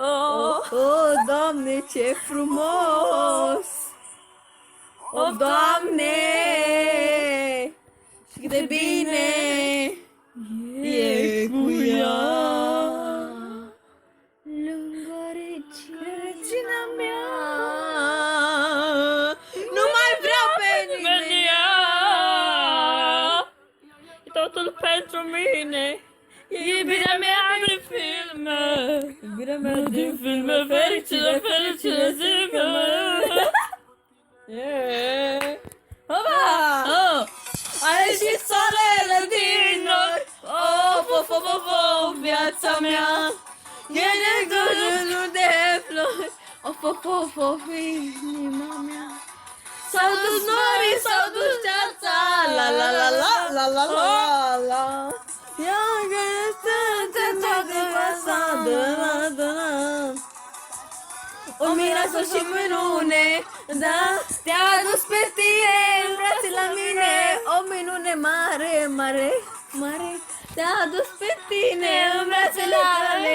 Oh, Oh, Doamne, ce frumos! Oh, Doamne! Și cât de bine e cu ea! Lângă regina mea! Nu mai vreau pe nimeni! Venia! E totul pentru mine. E iubirea mea din filme. Iubirea mea Din filme, fericire, fericire, zi-mi. Hopa! Oh! A ieșit soarele din nori. Of, of, of, of, of, viața mea e negurul de flori. Of, of, of, of, inima mea. S-au dus norii, s-au dus ceața. La, la, la, la, la, la, la, la. Ia că este toată viața. O mireasă și minune, da, te-a adus pe tine în brațe la mine. O minune mare, mare, mare, te-a adus pe tine în brațe la mine.